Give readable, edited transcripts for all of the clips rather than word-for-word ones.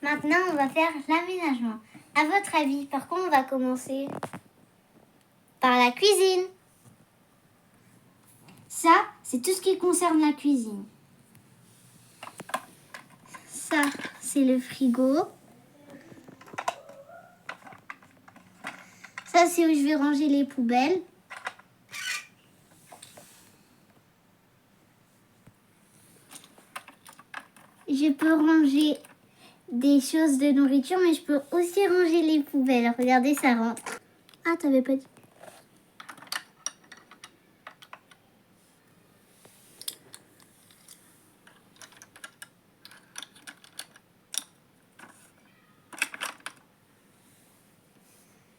Maintenant, on va faire l'aménagement. À votre avis, par quoi on va commencer? Par la cuisine. Ça, c'est tout ce qui concerne la cuisine. Ça, c'est le frigo. Ça, c'est où je vais ranger les poubelles. Je peux ranger des choses de nourriture, mais je peux aussi ranger les poubelles. Regardez, ça rentre. Ah, t'avais pas dit.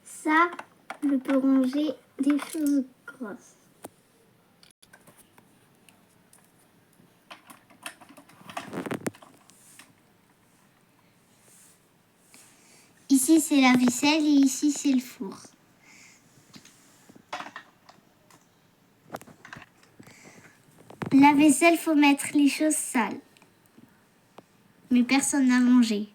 Ça, je peux ranger des choses grosses. Ici, c'est la vaisselle et ici, c'est le four. La vaisselle, faut mettre les choses sales. Mais personne n'a mangé.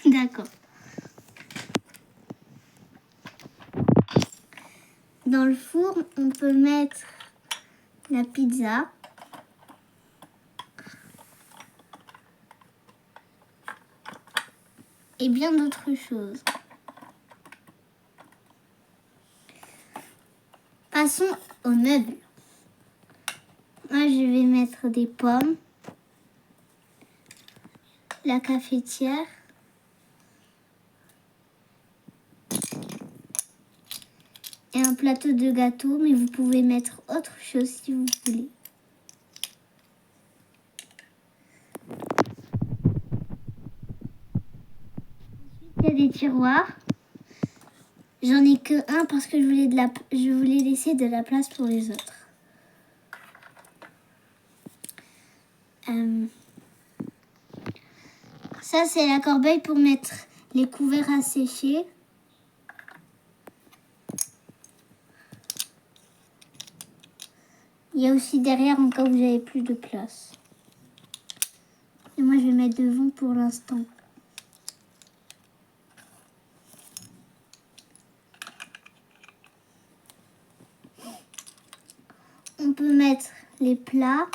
D'accord. Dans le four, on peut mettre la pizza. Et bien d'autres choses. Passons aux meubles. Moi, je vais mettre des pommes, la cafetière, et un plateau de gâteau, mais vous pouvez mettre autre chose si vous voulez. Ensuite, il y a des tiroirs. J'en ai que un parce que je voulais laisser de la place pour les autres. Ça, c'est la corbeille pour mettre les couverts à sécher. Il y a aussi derrière en cas où j'avais plus de place. Et moi, je vais mettre devant pour l'instant. On peut mettre les plats.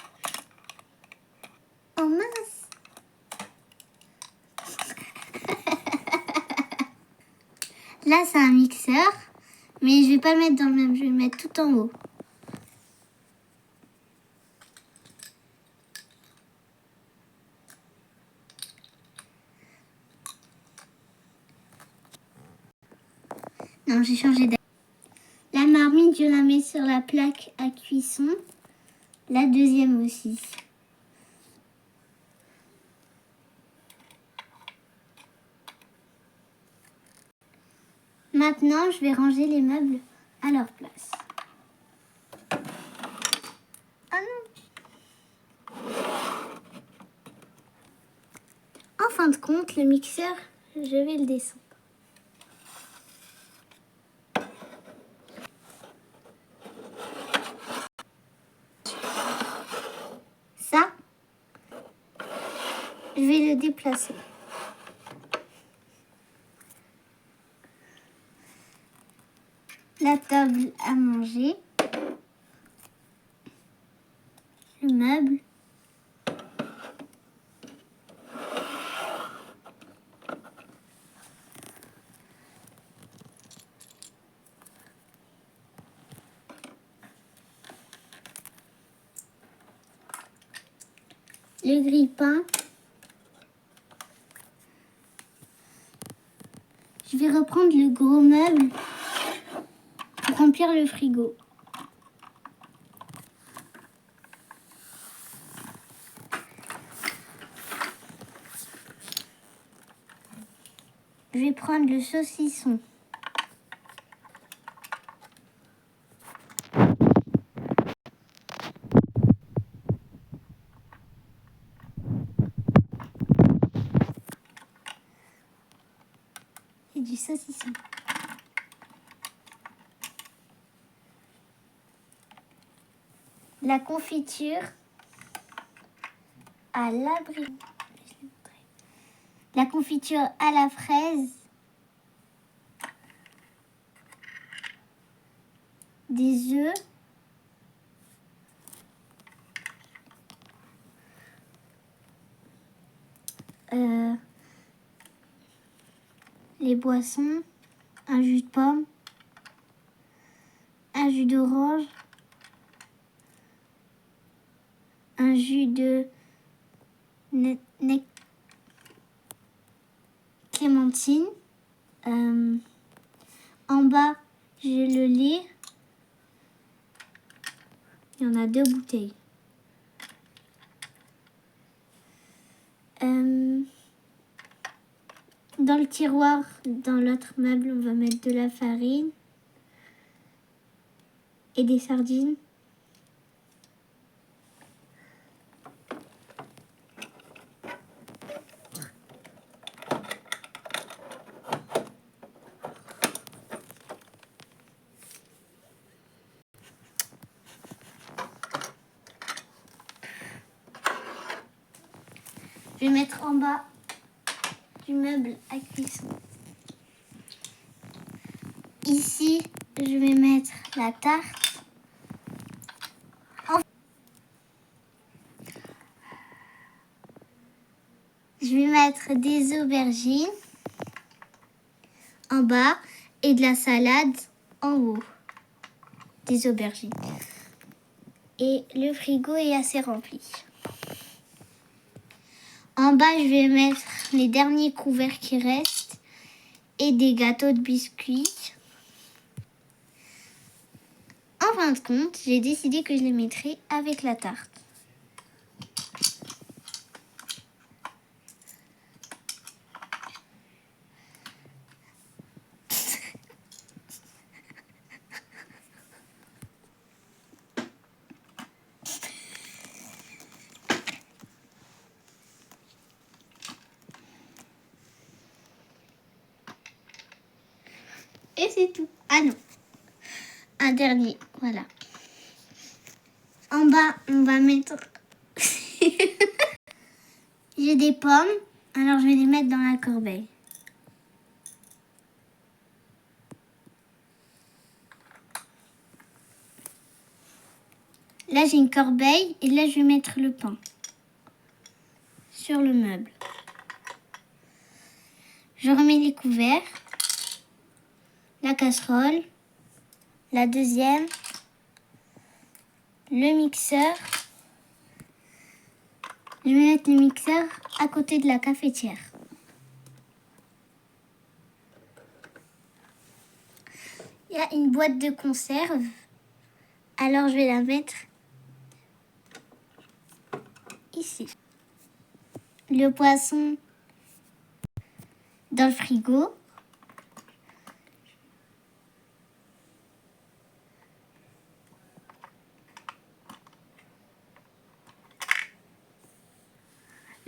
Oh mince! Là, c'est un mixeur, mais je vais pas le mettre dans le même, je vais le mettre tout en haut. Non, j'ai changé d'avis. La marmite, je la mets sur la plaque à cuisson. La deuxième aussi. Maintenant, je vais ranger les meubles à leur place. Ah non! En fin de compte, le mixeur, je vais le descendre. Ça, je vais le déplacer. La table à manger, le meuble, le grille-pain. Je vais reprendre le gros meuble remplir le frigo. Je vais prendre le saucisson. Et du saucisson. La confiture à l'abri. La confiture à la fraise. Des œufs. Les boissons. Un jus de pomme. Un jus d'orange. Un jus de clémentine. En bas, j'ai le lait. Il y en a 2 bouteilles. Dans le tiroir, dans l'autre meuble, on va mettre de la farine et des sardines. Je vais mettre en bas du meuble à cuisson. Ici, je vais mettre la tarte. Je vais mettre des aubergines en bas et de la salade en haut. Des aubergines. Et le frigo est assez rempli. En bas, je vais mettre les derniers couverts qui restent et des gâteaux de biscuits. En fin de compte, j'ai décidé que je les mettrais avec la tarte. Et c'est tout. Ah non. Un dernier, voilà. En bas, on va mettre... J'ai des pommes, alors je vais les mettre dans la corbeille. Là, j'ai une corbeille et là, je vais mettre le pain sur le meuble. Je remets les couverts, la casserole, la deuxième, le mixeur. Je vais mettre le mixeur à côté de la cafetière. Il y a une boîte de conserve, alors je vais la mettre ici. Le poisson dans le frigo.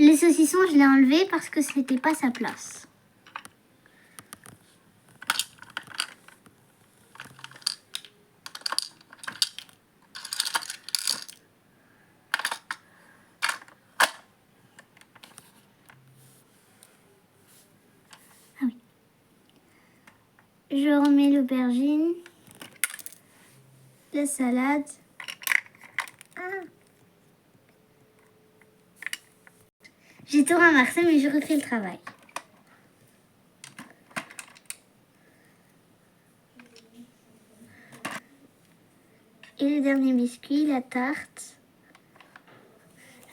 Le saucisson, je l'ai enlevé parce que ce n'était pas sa place. Ah oui. Je remets l'aubergine, la salade. J'ai tout ramassé, mais je refais le travail. Et le dernier biscuit, la tarte.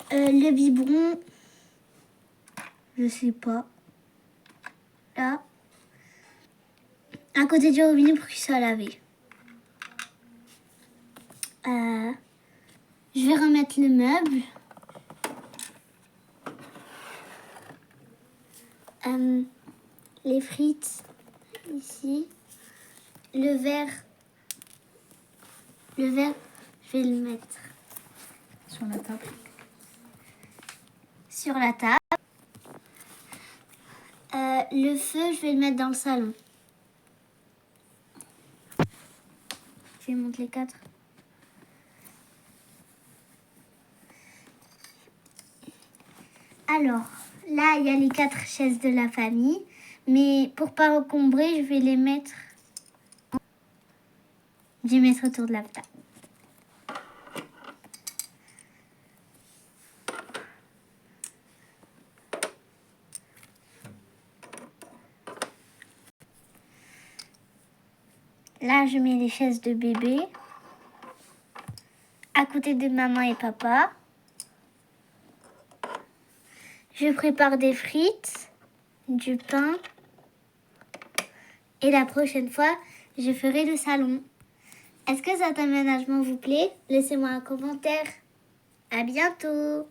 Le biberon, je sais pas. Là. À côté du robinet pour qu'il soit lavé. Je vais remettre le meuble. Les frites ici. Le verre, je vais le mettre Sur la table. sur la table. Le feu, je vais le mettre dans le salon. Je vais monter les 4. Alors, là, il y a les 4 chaises de la famille. Mais pour pas encombrer, je vais les mettre... Je vais mettre autour de la table. Là, je mets les chaises de bébé à côté de maman et papa. Je prépare des frites, du pain. Et la prochaine fois, je ferai le salon. Est-ce que cet aménagement vous plaît? Laissez-moi un commentaire. À bientôt!